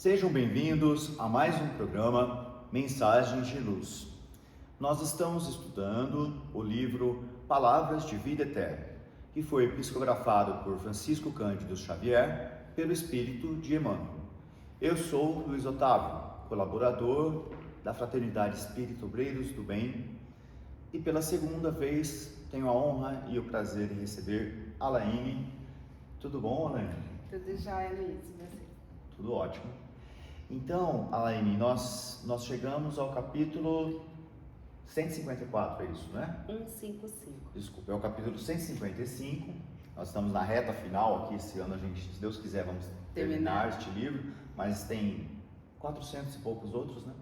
Sejam bem-vindos a mais um programa Mensagens de Luz. Nós estamos estudando o livro Palavras de Vida Eterna, que foi psicografado por Francisco Cândido Xavier pelo Espírito de Emmanuel. Eu sou Luiz Otávio, colaborador da Fraternidade Espírita Obreiros do Bem, e pela segunda vez tenho a honra e o prazer de receber Alaine. Tudo bom, Alaine? Tudo jóia, Luiz, e você? Tudo ótimo. Então, Alaine, nós chegamos ao capítulo 154, é isso, né? 155. Desculpa, é o capítulo 155. Nós estamos na reta final aqui, esse ano a gente, se Deus quiser, vamos terminar este livro, mas tem 400 e poucos outros, né?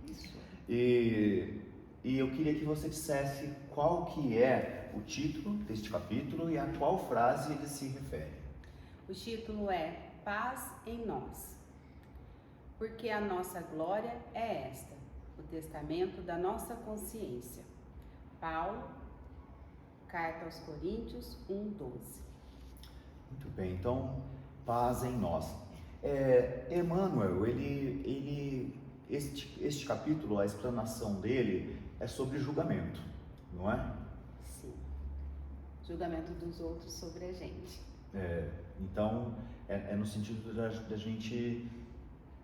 Isso. E eu queria que você dissesse qual que é o título deste capítulo e a qual frase ele se refere. O título é Paz em Nós, porque a nossa glória é esta, o testamento da nossa consciência. Paulo, Carta aos Coríntios 1:12. Muito bem, então, paz em nós. Emmanuel, este capítulo, a explanação dele é sobre julgamento, não é? Sim. Julgamento dos outros sobre a gente. Então, é no sentido da gente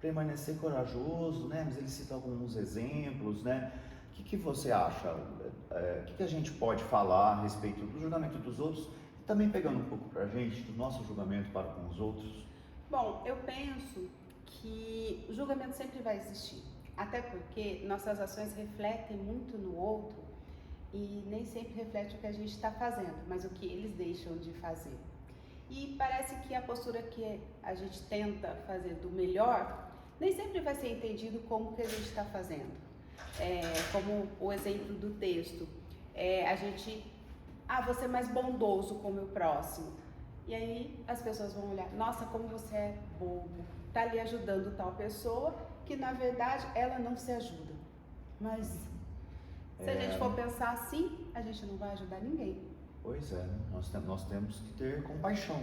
permanecer corajoso, né? Mas ele cita alguns exemplos, né? O que você acha? O que a gente pode falar a respeito do julgamento dos outros e também pegando um pouco para a gente do nosso julgamento para com os outros? Bom, eu penso que o julgamento sempre vai existir, até porque nossas ações refletem muito no outro e nem sempre reflete o que a gente está fazendo, mas o que eles deixam de fazer. E parece que a postura que a gente tenta fazer do melhor nem sempre vai ser entendido como que a gente está fazendo. Como o exemplo do texto, a gente, vou ser mais bondoso com o meu próximo. E aí as pessoas vão olhar, nossa, como você é bobo, tá ali ajudando tal pessoa que na verdade ela não se ajuda. Mas se a gente for pensar assim, a gente não vai ajudar ninguém. Pois é, nós temos que ter compaixão.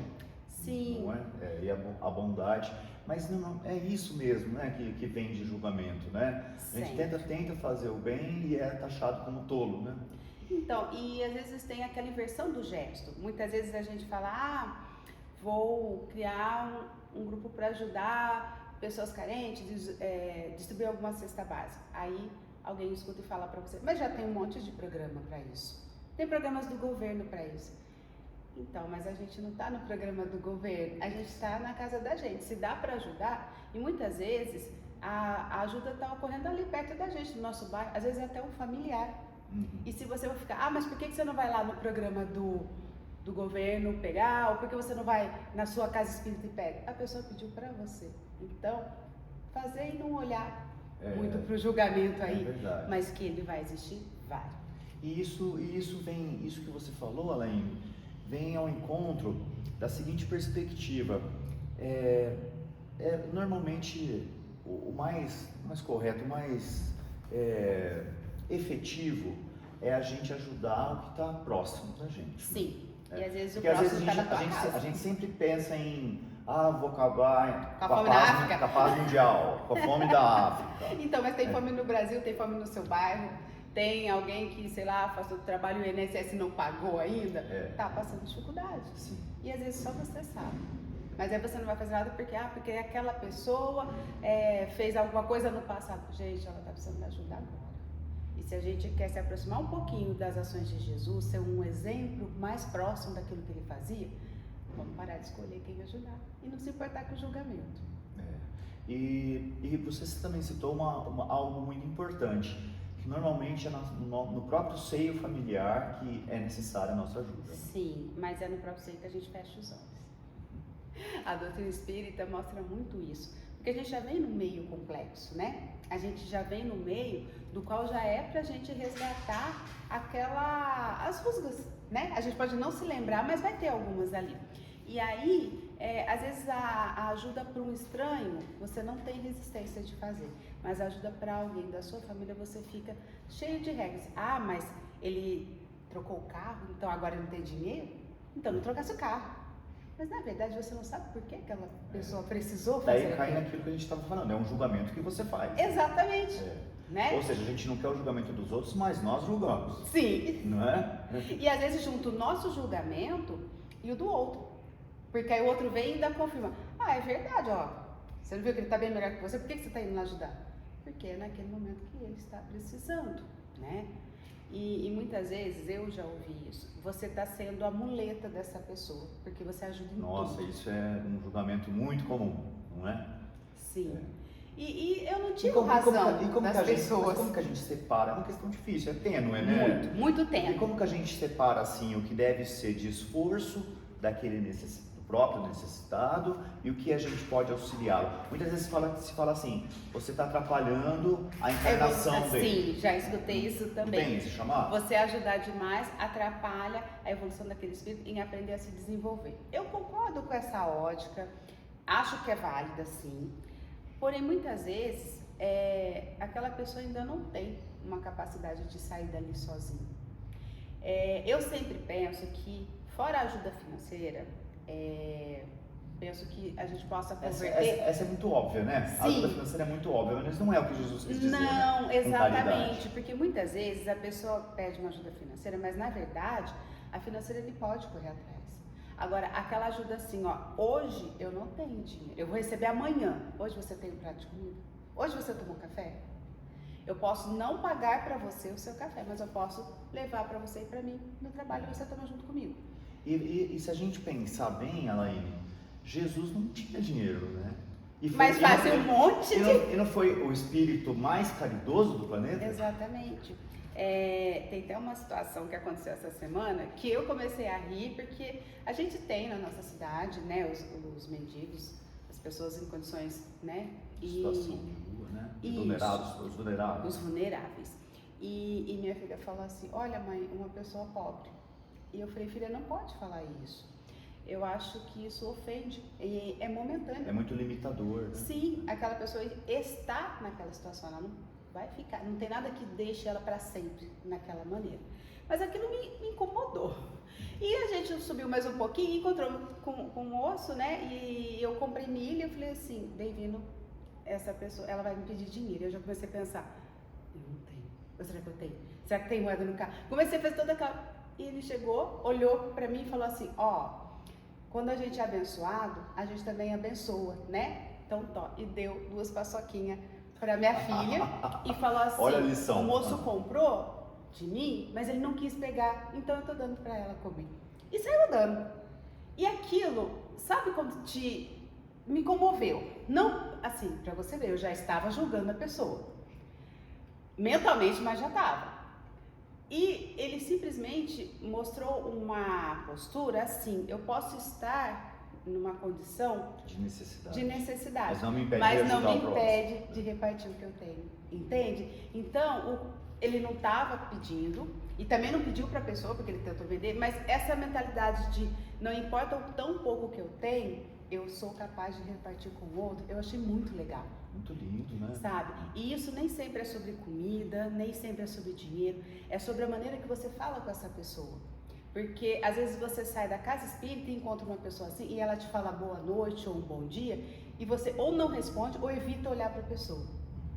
Sim. Não é? E a bondade, mas não, é isso mesmo, né, que vem de julgamento, né? A gente tenta fazer o bem e é taxado como tolo, né? Então, e às vezes tem aquela inversão do gesto. Muitas vezes a gente fala, vou criar um grupo para ajudar pessoas carentes, distribuir alguma cesta básica. Aí alguém escuta e fala para você, mas já tem um monte de programa para isso. Tem programas do governo para isso. Então, mas a gente não está no programa do governo, a gente está na casa da gente. Se dá para ajudar, e muitas vezes a ajuda está ocorrendo ali perto da gente, no nosso bairro, às vezes é até um familiar. E se você vai ficar, mas por que você não vai lá no programa do governo pegar, ou por que você não vai na sua casa espírita e pega? A pessoa pediu para você. Então, fazer e não olhar muito para o julgamento aí, mas que ele vai existir, vai. E isso que você falou, Alaine, vem ao encontro da seguinte perspectiva. Normalmente o mais correto, o mais efetivo é a gente ajudar o que está próximo da gente. Sim, né? E às vezes Porque o às vezes próximo está na tua casa. a gente sempre pensa em vou acabar Com a fome da África. com a paz mundial, com a fome da África. Então, mas tem fome no Brasil, tem fome no seu bairro, tem alguém que, sei lá, faz o trabalho e o INSS não pagou ainda, tá passando dificuldade. Sim. E às vezes só você sabe. Mas aí você não vai fazer nada porque aquela pessoa fez alguma coisa no passado. Gente, ela está precisando de ajuda agora. E se a gente quer se aproximar um pouquinho das ações de Jesus, ser um exemplo mais próximo daquilo que ele fazia, vamos parar de escolher quem ajudar e não se importar com o julgamento. E você também citou algo muito importante, que normalmente é no próprio seio familiar que é necessária a nossa ajuda. Sim, mas é no próprio seio que a gente fecha os olhos. A doutrina espírita mostra muito isso, porque a gente já vem num meio complexo, né? A gente já vem no meio do qual já é pra gente resgatar as rusgas, né? A gente pode não se lembrar, mas vai ter algumas ali. E aí, às vezes a ajuda para um estranho, você não tem resistência de fazer, mas a ajuda para alguém da sua família, você fica cheio de regras. Mas ele trocou o carro, então agora não tem dinheiro? Então não trocasse o carro. Mas na verdade você não sabe por que aquela pessoa precisou Daí fazer cai aquilo. naquilo que a gente estava falando, é um julgamento que você faz. Exatamente. É. Né? Ou seja, a gente não quer o julgamento dos outros, mas nós julgamos. Sim. Não é? E às vezes junto o nosso julgamento e o do outro. Porque aí o outro vem e ainda confirma. Ah, é verdade, ó. Você não viu que ele está bem melhor que você? Por que você está indo lá ajudar? Porque é naquele momento que ele está precisando, né? E muitas vezes eu já ouvi isso. Você está sendo a muleta dessa pessoa, porque você ajuda em Nossa, tudo. isso é um julgamento muito comum, não é? Sim. É. E eu não tiro razão das pessoas. Mas como que a gente separa? É uma questão difícil, é tênue, né? Muito, muito E tênue. como que a gente separa, assim, o que deve ser de esforço daquele do próprio necessitado e o que a gente pode auxiliá-lo? Muitas vezes se fala assim, você está atrapalhando a encarnação dele. Sim, já escutei isso Não também. tem esse chamado? Você ajudar demais atrapalha a evolução daquele espírito em aprender a se desenvolver. Eu concordo com essa ótica, acho que é válida sim, porém muitas vezes aquela pessoa ainda não tem uma capacidade de sair dali sozinha. Eu sempre penso que, fora a ajuda financeira, penso que a gente possa converter... Essa é muito óbvia, né? Sim. A ajuda financeira é muito óbvia, mas não é o que Jesus quis dizer. Não, né? exatamente, porque muitas vezes a pessoa pede uma ajuda financeira, mas na verdade a financeira ele pode correr atrás. Agora, aquela ajuda assim, ó, hoje eu não tenho dinheiro, eu vou receber amanhã. Hoje você tem um prato de comida? Hoje você tomou café? Eu posso não pagar para você o seu café, mas eu posso levar para você e para mim no trabalho e você toma junto comigo. E se a gente pensar bem, Alaine, Jesus não tinha dinheiro, né? Mas fazia um monte de... E não foi o espírito mais caridoso do planeta? Exatamente. Tem até uma situação que aconteceu essa semana que eu comecei a rir, porque a gente tem na nossa cidade, né, os mendigos, as pessoas em condições, né? Situação de rua, né? Os vulneráveis. Os vulneráveis. E minha filha falou assim, olha mãe, uma pessoa pobre. E eu falei, filha, não pode falar isso. Eu acho que isso ofende e é momentâneo. É muito limitador, né? Sim, aquela pessoa está naquela situação, ela não vai ficar, não tem nada que deixe ela para sempre naquela maneira. Mas aquilo me incomodou. E a gente subiu mais um pouquinho e encontrou com um moço, né? E eu comprei milho e eu falei assim, bem-vindo, essa pessoa, ela vai me pedir dinheiro. Eu já comecei a pensar, eu não tenho. Ou será que eu tenho? Será que tem moeda no carro? Comecei a fazer toda aquela... E ele chegou, olhou para mim e falou assim, ó, quando a gente é abençoado, a gente também abençoa, né? Então, e deu 2 paçoquinhas para minha filha e falou assim, olha a lição. O moço comprou de mim, mas ele não quis pegar, então eu tô dando para ela comer. E saiu dando. E aquilo, sabe quando me comoveu? Não, assim, para você ver, eu já estava julgando a pessoa. Mentalmente, mas já estava. E ele simplesmente mostrou uma postura assim, eu posso estar numa condição de necessidade, mas não me impede, de repartir o que eu tenho, entende? Então, ele não estava pedindo e também não pediu para a pessoa porque ele tentou vender, mas essa mentalidade de não importa o tão pouco que eu tenho, eu sou capaz de repartir com o outro, eu achei muito legal. Muito lindo, né? Sabe? E isso nem sempre é sobre comida, nem sempre é sobre dinheiro, é sobre a maneira que você fala com essa pessoa. Porque às vezes você sai da casa espírita e encontra uma pessoa assim e ela te fala boa noite ou um bom dia e você ou não responde ou evita olhar para a pessoa.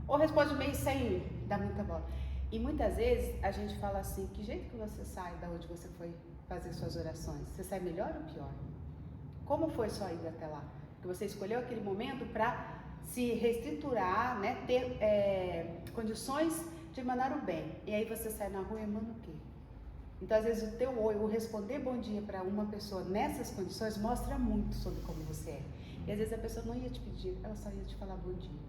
Ou responde meio sem dar muita bola. E muitas vezes a gente fala assim, que jeito que você sai da onde você foi fazer suas orações? Você sai melhor ou pior? Como foi sua ida até lá? Porque você escolheu aquele momento para se reestruturar, né, ter condições de emanar o bem. E aí você sai na rua e emana o quê? Então, às vezes, o responder bom dia para uma pessoa nessas condições mostra muito sobre como você é. E às vezes a pessoa não ia te pedir, ela só ia te falar bom dia.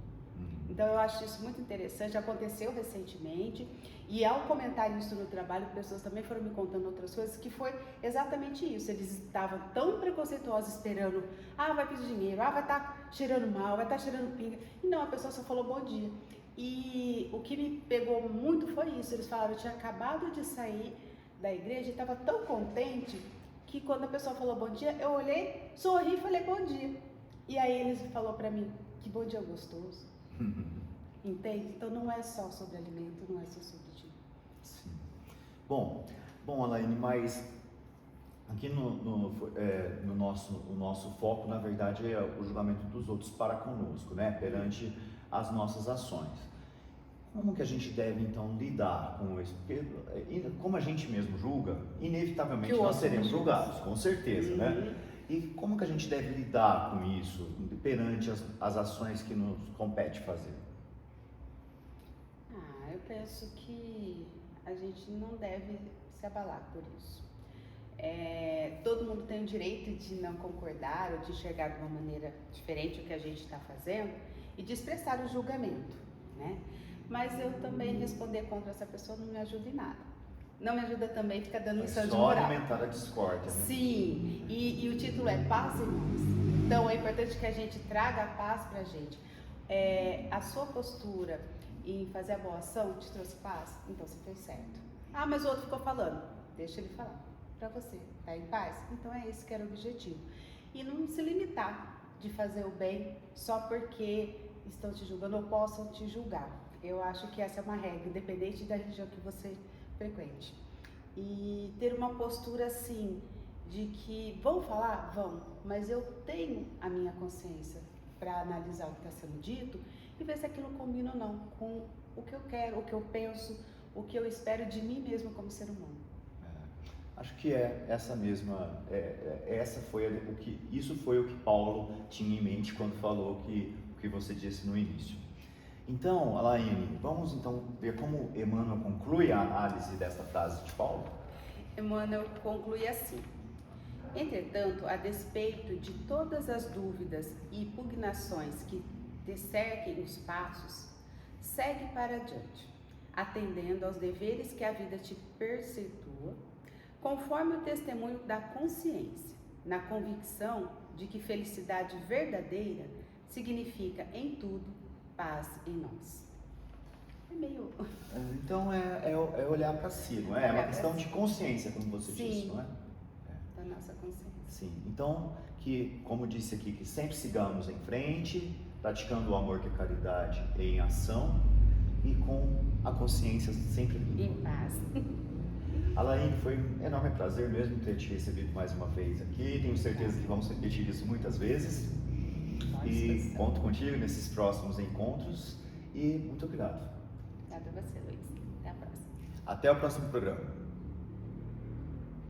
Então, eu acho isso muito interessante, aconteceu recentemente, e ao comentar isso no trabalho, pessoas também foram me contando outras coisas, que foi exatamente isso, eles estavam tão preconceituosos esperando, vai pedir dinheiro, vai estar cheirando mal, vai estar cheirando pinga, e não, a pessoa só falou bom dia. E o que me pegou muito foi isso, eles falaram, eu tinha acabado de sair da igreja e estava tão contente, que quando a pessoa falou bom dia, eu olhei, sorri e falei bom dia. E aí eles falou para mim, que bom dia gostoso. Entende? Então não é só sobre alimento, não é só sobre dinheiro. Sim. Bom, Alaine, mas Aqui o nosso foco, na verdade, é o julgamento dos outros para conosco, né? Perante as nossas ações. Como que a gente deve, então, lidar com isso? Porque, como a gente mesmo julga, inevitavelmente nós seremos julgados, com certeza, né? E como que a gente deve lidar com isso perante as ações que nos compete fazer? Eu penso que a gente não deve se abalar por isso. Todo mundo tem o direito de não concordar ou de enxergar de uma maneira diferente o que a gente está fazendo e de expressar o julgamento, né? Mas eu também responder contra essa pessoa não me ajuda em nada. Não me ajuda também ficar dando lição de moral. Só alimentar a discórdia, né? Sim, e o título é Paz, Irmãos. Então é importante que a gente traga a paz pra gente. A sua postura em fazer a boa ação te trouxe paz? Então você fez certo. Mas o outro ficou falando. Deixa ele falar. Pra você, tá em paz? Então é esse que era o objetivo. E não se limitar de fazer o bem só porque estão te julgando ou possam te julgar. Eu acho que essa é uma regra, independente da religião que você frequente. E ter uma postura assim, de que vão falar? Vão, mas eu tenho a minha consciência para analisar o que está sendo dito e ver se aquilo combina ou não com o que eu quero, o que eu penso, o que eu espero de mim mesmo como ser humano. Acho que isso foi o que Paulo tinha em mente quando falou o que você disse no início. Então, Alaine, vamos então ver como Emmanuel conclui a análise dessa frase de Paulo? Emmanuel conclui assim: entretanto, a despeito de todas as dúvidas e impugnações que te cerquem os passos, segue para adiante, atendendo aos deveres que a vida te perceptua, conforme o testemunho da consciência, na convicção de que felicidade verdadeira significa em tudo paz em nós. Então é olhar para si, não é? É uma questão de consciência, como você disse, não é? Da nossa consciência. Sim, então que, como disse aqui, que sempre sigamos em frente, praticando o amor que a caridade em ação e com a consciência sempre limpa. Em paz. Alaine, foi um enorme prazer mesmo ter te recebido mais uma vez aqui. Tenho certeza que vamos repetir isso muitas vezes. E conto contigo nesses próximos encontros. E muito obrigado. Obrigada a você, Luiz. Até a próxima. Até o próximo programa.